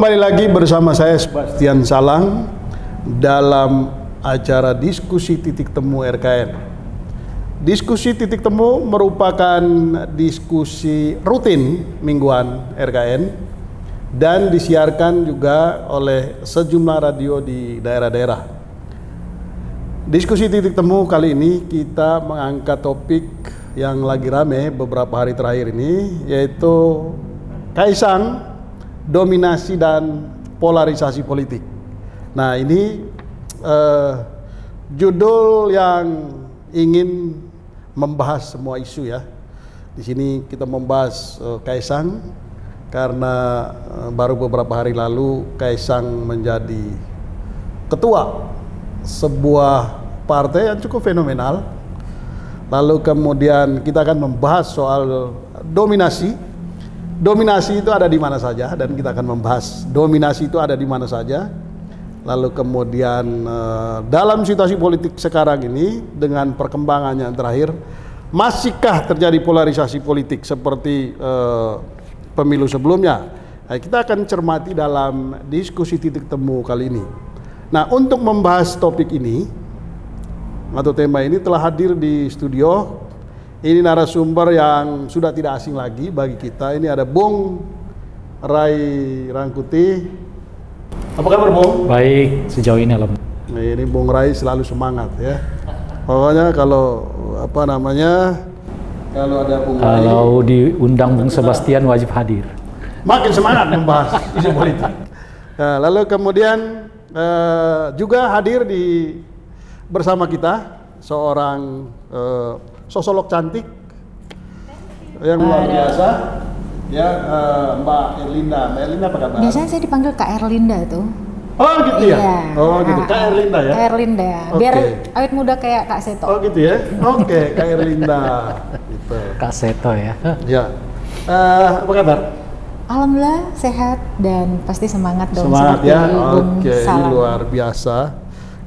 kembali lagi bersama saya Sebastian Salang dalam acara diskusi titik temu RKN. Diskusi titik temu merupakan diskusi rutin mingguan RKN dan disiarkan juga oleh sejumlah radio di daerah-daerah. Diskusi titik temu kali ini kita mengangkat topik yang lagi rame beberapa hari terakhir ini, yaitu Kaisang, dominasi dan polarisasi politik. Nah, ini judul yang ingin membahas semua isu ya. Di sini kita membahas Kaisang karena baru beberapa hari lalu Kaisang menjadi ketua sebuah partai yang cukup fenomenal. Lalu kemudian kita akan membahas soal dominasi. Dominasi itu ada di mana saja, dan kita akan membahas dominasi itu ada di mana saja. Lalu kemudian dalam situasi politik sekarang ini dengan perkembangan yang terakhir, masihkah terjadi polarisasi politik seperti pemilu sebelumnya? Nah, kita akan cermati dalam diskusi titik temu kali ini. Nah, untuk membahas topik ini atau tema ini telah hadir di studio. Ini narasumber yang sudah tidak asing lagi bagi kita. Ini ada Bung Rai Rangkuti. Apa kabar, Bung? Baik, sejauh ini alhamdulillah. Nah, ini Bung Rai selalu semangat ya. Pokoknya kalau kalau ada Bung Rai, kalau diundang Bung Sebastian wajib hadir. Makin semangat membahas isu politik. Nah, lalu kemudian juga hadir bersama kita seorang sosiolog cantik yang luar biasa ya, Mbak Erlinda. Mbak Erlinda apa kabar? Biasanya saya dipanggil Kak Erlinda tuh. Oh gitu ya? Iya. Oh gitu, Kak Erlinda ya? Kak Erlinda, biar awet muda kayak Kak Seto. Oh gitu ya? Oke, Kak Erlinda gitu. Kak Seto ya? Ya. Apa kabar? Alhamdulillah sehat dan pasti semangat dong. Semangat ya? Bung Oke, ini Salang. luar biasa.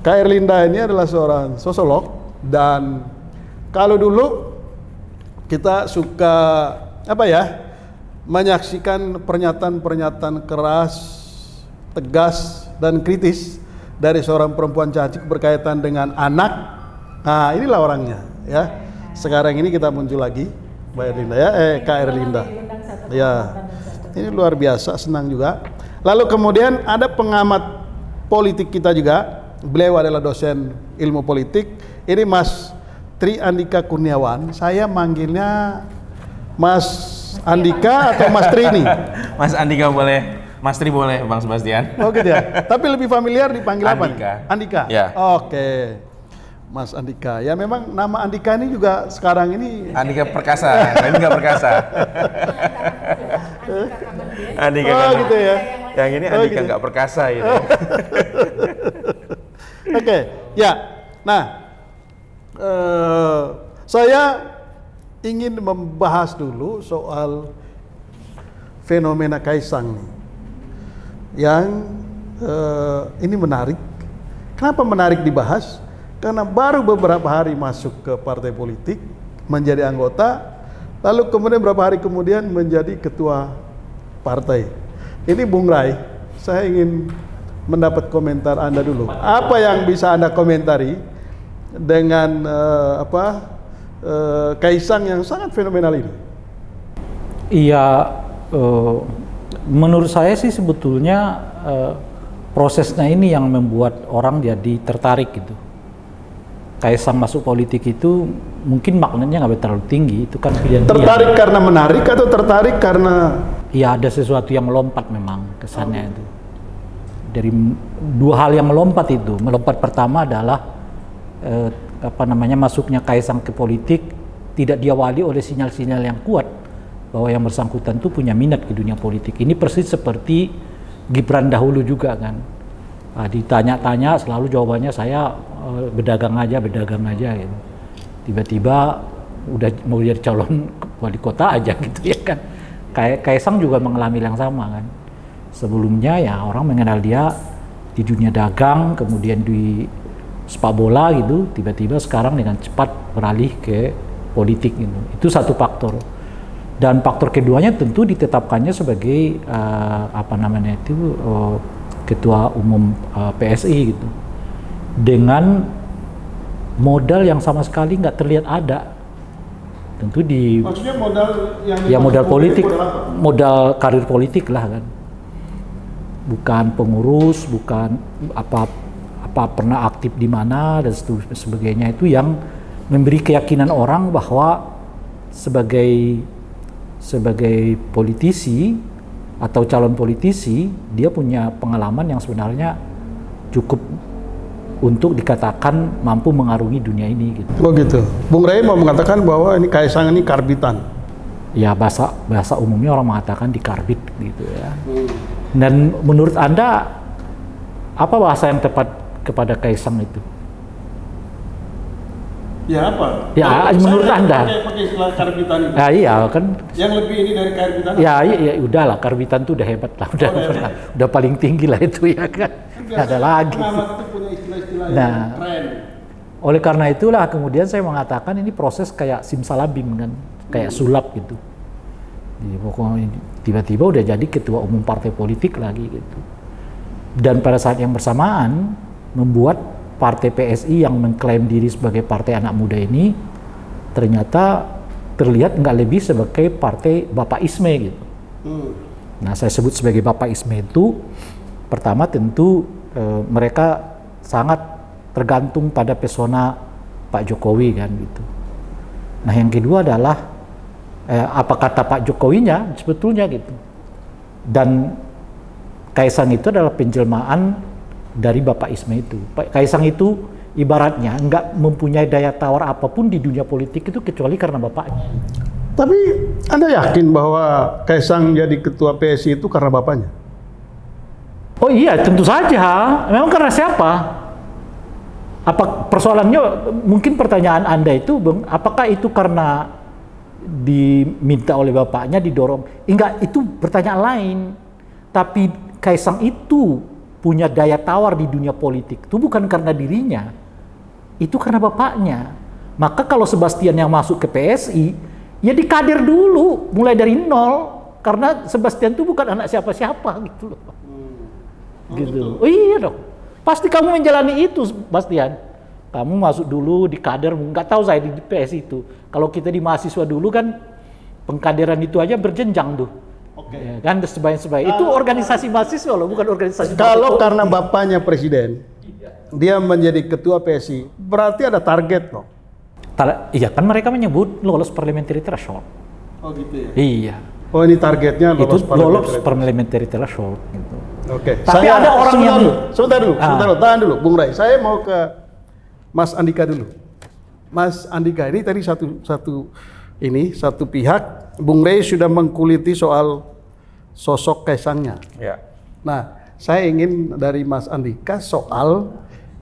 Kak Erlinda ini adalah seorang sosiolog, dan kalau dulu kita suka menyaksikan pernyataan-pernyataan keras, tegas dan kritis dari seorang perempuan cantik berkaitan dengan anak. Nah, inilah orangnya ya. Sekarang ini kita muncul lagi Mbak Erlinda ya, Kak Erlinda. Ya. Ini luar biasa, senang juga. Lalu kemudian ada pengamat politik kita juga. Beliau adalah dosen ilmu politik. Ini Mas Tri Andika Kurniawan. Saya manggilnya Mas Andika atau Mas Tri ini? Mas Andika boleh, Mas Tri boleh, Bang Sebastian. Oh gitu ya. Tapi lebih familiar dipanggil apa nih? Andika. Andika. Ya. Oke. Mas Andika. Ya memang nama Andika ini juga sekarang ini Andika Perkasa, saya nggak Perkasa. Andika oh gitu ya. Yang ini Andika nggak Perkasa gitu. Oke, ya. Nah, saya ingin membahas dulu soal fenomena Kaisang nih, yang ini menarik. Kenapa menarik dibahas? Karena baru beberapa hari masuk ke partai politik, menjadi anggota, lalu kemudian beberapa hari kemudian menjadi ketua partai. Ini Bung Rai, saya ingin mendapat komentar Anda dulu. Apa yang bisa Anda komentari dengan Kaisang yang sangat fenomenal ini? Iya, menurut saya sih sebetulnya prosesnya ini yang membuat orang jadi tertarik gitu. Kaisang masuk politik itu mungkin maknanya nggak terlalu tinggi, itu kan pilihan. Tertarik karena menarik atau tertarik karena? Iya, ada sesuatu yang melompat memang kesannya itu. Dari dua hal yang melompat itu. Melompat pertama adalah masuknya Kaisang ke politik tidak diawali oleh sinyal-sinyal yang kuat bahwa yang bersangkutan itu punya minat ke dunia politik. Ini persis seperti Gibran dahulu juga kan. Nah, ditanya-tanya selalu jawabannya saya berdagang aja gitu. Tiba-tiba udah mau jadi calon wali kota aja gitu ya kan. Kaisang juga mengalami yang sama kan. Sebelumnya ya orang mengenal dia di dunia dagang, kemudian di sepak bola gitu, tiba-tiba sekarang dengan cepat beralih ke politik gitu. Itu satu faktor. Dan faktor keduanya tentu ditetapkannya sebagai ketua umum PSI gitu, dengan modal yang sama sekali nggak terlihat ada. Tentu di Maksudnya modal yang ya modal politik, modal apa? modal karir politik lah kan, bukan pengurus, bukan apa pernah aktif di mana dan sebagainya, itu yang memberi keyakinan orang bahwa sebagai politisi atau calon politisi dia punya pengalaman yang sebenarnya cukup untuk dikatakan mampu mengarungi dunia ini gitu. Oh gitu. Bung Rey mau mengatakan bahwa ini Kaisang ini karbitan. Ya bahasa umumnya orang mengatakan dikarbit gitu ya. Dan menurut Anda apa bahasa yang tepat kepada Kaisang itu? Ya apa? Ya menurut Anda. Pakai istilah karbitan itu. Ya iya kan. Yang lebih ini dari karbitan. Ya udahlah, karbitan tuh udah hebat lah, udah paling tinggi lah itu ya kan. Nggak ada lagi. Pengamat itu punya istilah-istilah Nah, yang keren. Oleh karena itulah kemudian saya mengatakan ini proses kayak simsalabim kan, kayak sulap gitu. Jadi pokoknya tiba-tiba udah jadi ketua umum partai politik lagi gitu. Dan pada saat yang bersamaan membuat partai PSI yang mengklaim diri sebagai partai anak muda ini ternyata terlihat nggak lebih sebagai partai Bapak Isme gitu. Nah, saya sebut sebagai Bapak Isme itu pertama tentu mereka sangat tergantung pada pesona Pak Jokowi kan gitu. Nah, yang kedua adalah apa kata Pak Jokowinya sebetulnya gitu. Dan Kaisang itu adalah penjelmaan dari Bapak Isme itu. Kaisang itu ibaratnya nggak mempunyai daya tawar apapun di dunia politik itu kecuali karena bapaknya. Tapi Anda yakin bahwa Kaisang jadi ketua PSI itu karena bapaknya? Oh iya, tentu saja. Memang karena siapa? Apa persoalannya? Mungkin pertanyaan Anda itu, Bang, apakah itu karena diminta oleh bapaknya, didorong? Enggak, itu pertanyaan lain. Tapi Kaisang itu punya daya tawar di dunia politik. Itu bukan karena dirinya. Itu karena bapaknya. Maka kalau Sebastian yang masuk ke PSI, ya dikader dulu, mulai dari nol. Karena Sebastian itu bukan anak siapa-siapa gitu loh. Gitu. Oh iya dong. Pasti kamu menjalani itu, Bastian. Kamu masuk dulu di kader, nggak tahu saya di PSI itu. Kalau kita di mahasiswa dulu kan pengkaderan itu aja berjenjang tuh. Oke. Ya, kan sebaik-sebaik. Itu organisasi mahasiswa loh, bukan organisasi. Kalau karena bapaknya presiden, dia menjadi ketua PSI, berarti ada target loh. Iya kan mereka menyebut lolos parliamentary threshold. Oh gitu ya. Iya. Oh ini targetnya lolos parliamentary threshold gitu. Oke. Tapi ada orang yang sebentar dulu, tahan dulu, Bung Ray. Saya mau ke Mas Andika dulu. Mas Andika ini tadi satu pihak, Bung Ray sudah mengkuliti soal sosok Kaisangnya. Ya. Nah, saya ingin dari Mas Andika soal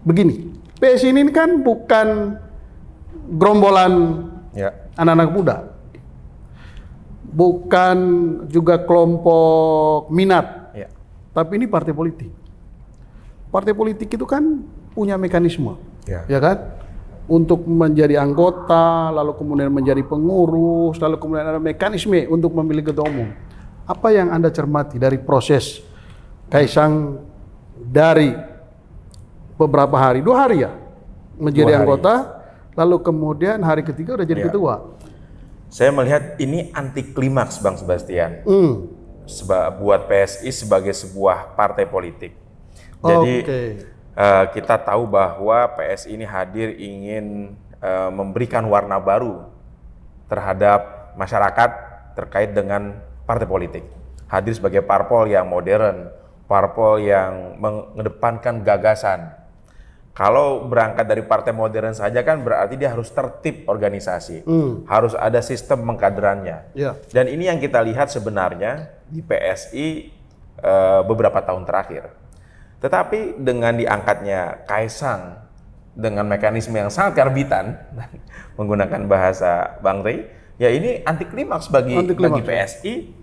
begini. PSI ini kan bukan gerombolan anak-anak muda, bukan juga kelompok minat. Tapi ini partai politik. Partai politik itu kan punya mekanisme, ya kan? Untuk menjadi anggota, lalu kemudian menjadi pengurus, lalu kemudian ada mekanisme untuk memilih ketua umum. Apa yang Anda cermati dari proses Kaisang dari beberapa hari, 2 hari ya, menjadi anggota, lalu kemudian hari ketiga udah jadi ketua? Saya melihat ini anti klimaks, Bang Sebastian. Buat PSI sebagai sebuah partai politik. Jadi kita tahu bahwa PSI ini hadir ingin memberikan warna baru terhadap masyarakat terkait dengan partai politik. Hadir sebagai parpol yang modern, parpol yang mengedepankan gagasan. Kalau berangkat dari partai modern saja kan berarti dia harus tertib organisasi, harus ada sistem pengkaderannya. Dan ini yang kita lihat sebenarnya di PSI beberapa tahun terakhir. Tetapi dengan diangkatnya Kaisang dengan mekanisme yang sangat karbitan, menggunakan bahasa Bang Rey, ya ini anti klimaks bagi PSI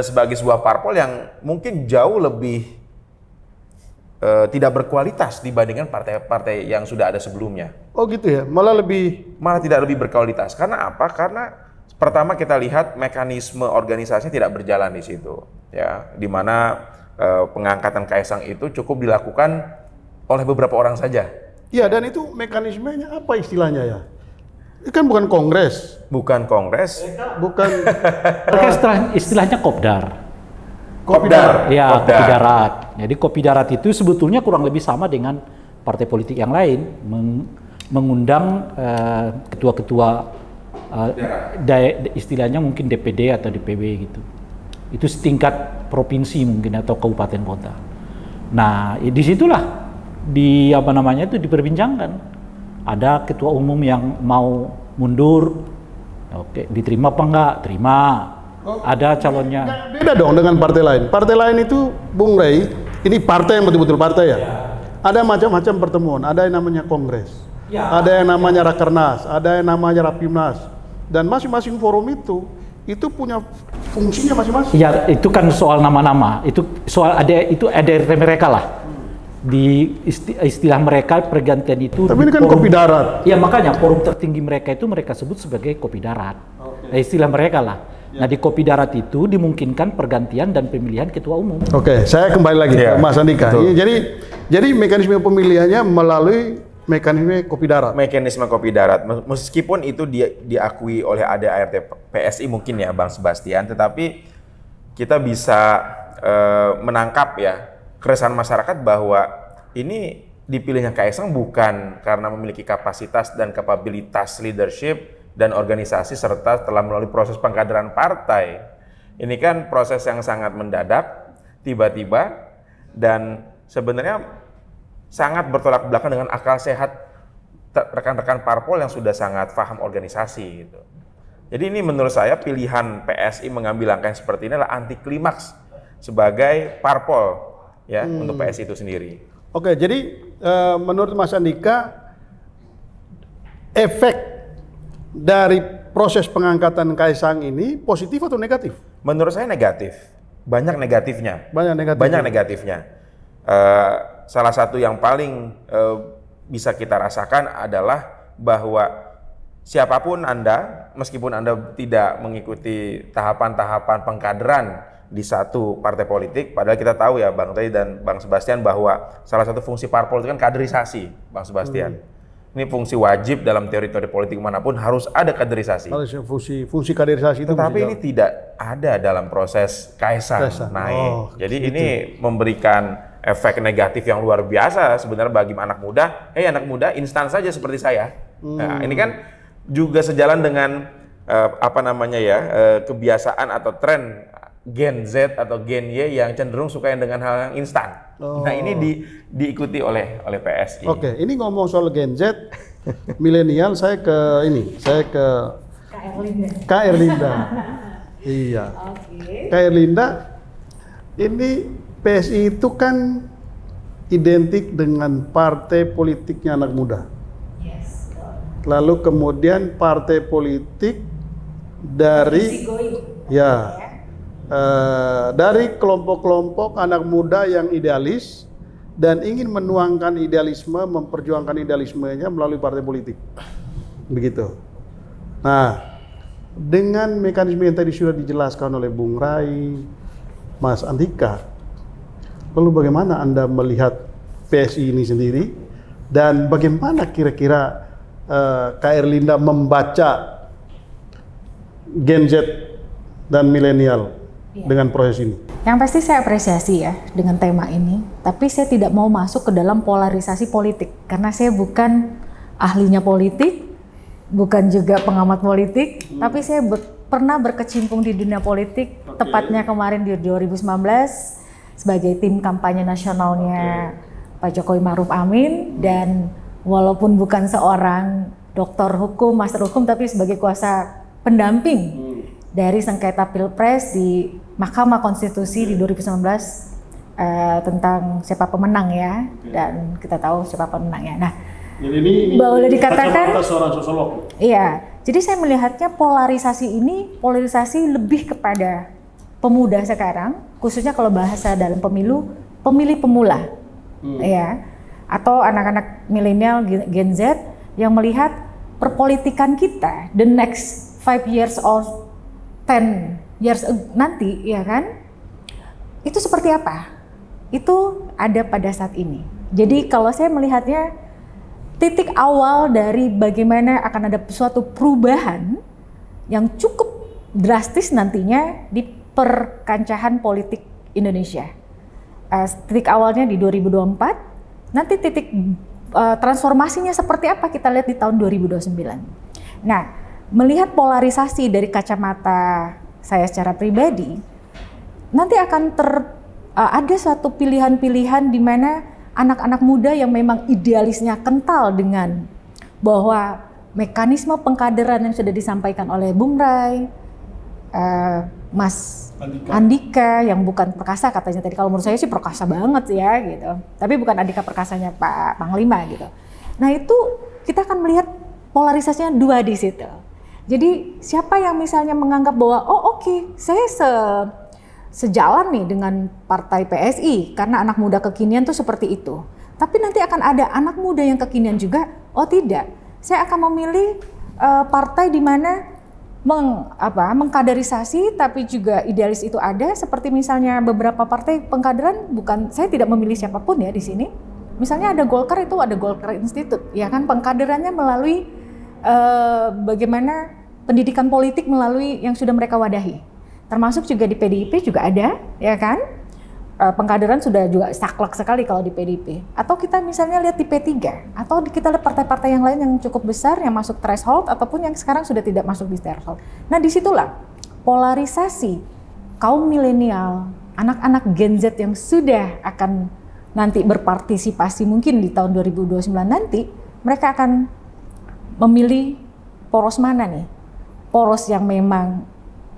sebagai sebuah parpol yang mungkin jauh lebih tidak berkualitas dibandingkan partai-partai yang sudah ada sebelumnya. Oh gitu ya, malah tidak lebih berkualitas. Karena apa? Karena pertama kita lihat mekanisme organisasi tidak berjalan di situ, ya, di mana pengangkatan Kaisang itu cukup dilakukan oleh beberapa orang saja. Iya, dan itu mekanismenya apa istilahnya ya? Itu kan bukan kongres. Bukan kongres. Bukan. Istilahnya kopdar. Kopdar. Ya, kopi darat. Jadi kopi darat itu sebetulnya kurang lebih sama dengan partai politik yang lain, mengundang ketua-ketua istilahnya mungkin DPD atau DPW gitu. Itu setingkat provinsi mungkin atau kabupaten kota. Nah, disitulah itu diperbincangkan. Ada ketua umum yang mau mundur, oke, diterima apa enggak? Terima. Ada calonnya. Beda dong dengan partai lain. Partai lain itu, Bung Rey, ini partai yang betul-betul partai ya. Ada macam-macam pertemuan. Ada yang namanya kongres, ada yang namanya rakernas, ada yang namanya rapimnas, dan masing-masing forum itu punya fungsinya masing-masing. Ya, itu kan soal nama-nama. Itu soal ada mereka lah. Di istilah mereka pergantian itu. Tapi ini kan kopi darat. Ya, makanya forum tertinggi mereka itu mereka sebut sebagai kopi darat. Okay. Istilah mereka lah. Nah, di kopi darat itu dimungkinkan pergantian dan pemilihan ketua umum. Oke, saya kembali lagi ke Mas Andika. Jadi mekanisme pemilihannya melalui mekanisme kopi darat. Mekanisme kopi darat, meskipun itu diakui oleh ADART PSI mungkin ya, Bang Sebastian, tetapi kita bisa menangkap ya keresahan masyarakat bahwa ini dipilihnya Kaisang bukan karena memiliki kapasitas dan kapabilitas leadership dan organisasi serta telah melalui proses pengkaderan partai. Ini kan proses yang sangat mendadak, tiba-tiba, dan sebenarnya sangat bertolak belakang dengan akal sehat rekan-rekan parpol yang sudah sangat paham organisasi gitu. Jadi ini menurut saya pilihan PSI mengambil langkah yang seperti ini adalah anti klimaks sebagai parpol ya untuk PSI itu sendiri. Oke, jadi menurut Mas Andika efek dari proses pengangkatan Kaisang ini positif atau negatif? Menurut saya negatif. Banyak negatifnya. Banyak negatifnya. Salah satu yang paling bisa kita rasakan adalah bahwa siapapun Anda, meskipun Anda tidak mengikuti tahapan-tahapan pengkaderan di satu partai politik, padahal kita tahu ya Bang Tay dan Bang Sebastian bahwa salah satu fungsi parpol itu kan kaderisasi, Bang Sebastian. Ini fungsi wajib dalam teori-teori politik manapun harus ada kaderisasi. Fungsi kaderisasi itu. Tetapi ini tidak ada dalam proses Kaisang naik. Jadi gitu. Ini memberikan efek negatif yang luar biasa sebenarnya bagi anak muda. Anak muda instan saja seperti saya. Nah, ini kan juga sejalan dengan kebiasaan atau tren Gen Z atau Gen Y yang cenderung suka dengan hal yang instan. Nah, ini diikuti oleh PSI. Oke, ini ngomong soal Gen Z, milenial, saya ke KR Linda. Iya. KR Linda, ini PSI itu kan identik dengan partai politiknya anak muda. Yes. Lalu kemudian partai politik dari dari kelompok-kelompok anak muda yang idealis dan ingin menuangkan idealisme, memperjuangkan idealismenya melalui partai politik. Begitu. Nah, dengan mekanisme yang tadi sudah dijelaskan oleh Bung Rai, Mas Andika, lalu bagaimana Anda melihat PSI ini sendiri dan bagaimana kira-kira KR Linda membaca Gen Z dan milenial dengan proses ini? Yang pasti saya apresiasi ya dengan tema ini, tapi saya tidak mau masuk ke dalam polarisasi politik karena saya bukan ahlinya politik, bukan juga pengamat politik, tapi saya pernah berkecimpung di dunia politik, tepatnya kemarin di 2019 sebagai tim kampanye nasionalnya Pak Jokowi Ma'ruf Amin, dan walaupun bukan seorang doktor hukum, master hukum, tapi sebagai kuasa pendamping dari sengketa Pilpres di Mahkamah Konstitusi di 2019 tentang siapa pemenang ya, dan kita tahu siapa pemenangnya. Nah, jadi ini boleh dikatakan seorang sosiolog. Iya, jadi saya melihatnya polarisasi lebih kepada pemuda sekarang, khususnya kalau bahasa dalam pemilu, pemilih pemula, ya, atau anak-anak milenial Gen Z yang melihat perpolitikan kita, the next 5 years or 10 years nanti, ya kan? Itu seperti apa? Itu ada pada saat ini. Jadi kalau saya melihatnya, titik awal dari bagaimana akan ada suatu perubahan yang cukup drastis nantinya di perkancahan politik Indonesia. Titik awalnya di 2024, nanti titik transformasinya seperti apa kita lihat di tahun 2029. Nah, melihat polarisasi dari kacamata saya secara pribadi, nanti akan ada suatu pilihan-pilihan di mana anak-anak muda yang memang idealisnya kental dengan bahwa mekanisme pengkaderan yang sudah disampaikan oleh Bung Rai, Mas Andika yang bukan perkasa katanya tadi, kalau menurut saya sih perkasa banget ya gitu, tapi bukan Andika perkasanya Pak Panglima gitu. Nah itu kita akan melihat polarisasinya dua di situ. Jadi siapa yang misalnya menganggap bahwa oh oke, saya sejalan nih dengan partai PSI karena anak muda kekinian tuh seperti itu. Tapi nanti akan ada anak muda yang kekinian juga, oh tidak, saya akan memilih partai di mana mengkaderisasi tapi juga idealis itu ada, seperti misalnya beberapa partai pengkaderan, bukan, saya tidak memilih siapapun ya di sini. Misalnya ada Golkar, itu ada Golkar Institute, ya kan, pengkaderannya melalui bagaimana pendidikan politik melalui yang sudah mereka wadahi. Termasuk juga di PDIP juga ada, ya kan? Pengkaderan sudah juga saklek sekali kalau di PDIP. Atau kita misalnya lihat di P3, atau kita lihat partai-partai yang lain yang cukup besar yang masuk threshold ataupun yang sekarang sudah tidak masuk di threshold. Nah disitulah polarisasi kaum milenial, anak-anak Gen Z yang sudah akan nanti berpartisipasi mungkin di tahun 2029 nanti, mereka akan memilih poros mana nih? Poros yang memang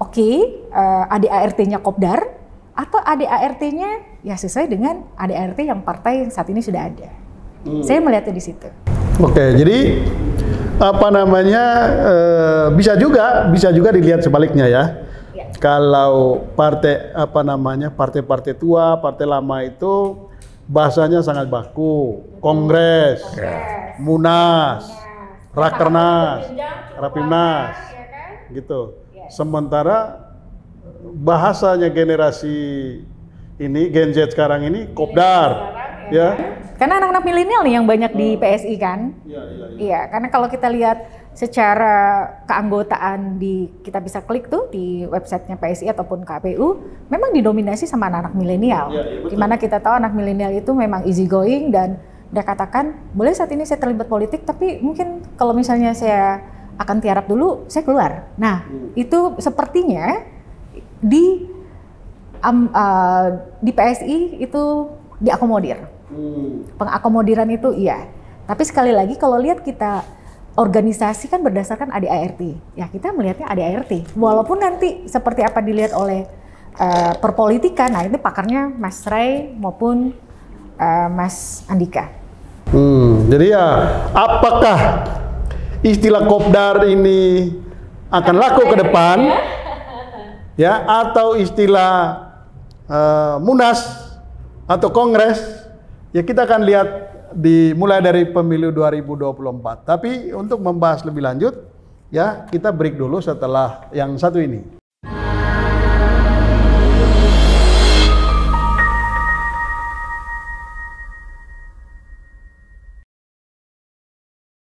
ADART-nya Kopdar, atau ADART-nya ya sesuai dengan ADART yang partai yang saat ini sudah ada. Saya melihatnya di situ. Oke, jadi bisa juga dilihat sebaliknya ya. Kalau partai-partai tua, partai lama itu bahasanya sangat baku, Kongres, Munas, Rakernas, Rapimnas, gitu. Sementara bahasanya generasi ini, Gen Z sekarang ini, Kopdar, ya. Karena anak-anak milenial nih yang banyak di PSI kan. Iya, karena kalau kita lihat secara keanggotaan kita bisa klik tuh di websitenya PSI ataupun KPU, memang didominasi sama anak-anak milenial. Dimana kita tahu anak milenial itu memang easy going dan dia katakan, boleh saat ini saya terlibat politik, tapi mungkin kalau misalnya saya akan tiarap dulu, saya keluar. Nah, itu sepertinya di PSI itu diakomodir. Pengakomodiran itu iya. Tapi sekali lagi kalau lihat kita organisasi kan berdasarkan ADART. Ya kita melihatnya ADART. Walaupun nanti seperti apa dilihat oleh perpolitikan, nah itu pakarnya Mas Ray maupun Mas Andika. Jadi ya apakah istilah Kopdar ini akan laku ke depan, ya, atau istilah Munas atau Kongres, ya kita akan lihat mulai dari pemilu 2024. Tapi untuk membahas lebih lanjut, ya kita break dulu setelah yang satu ini.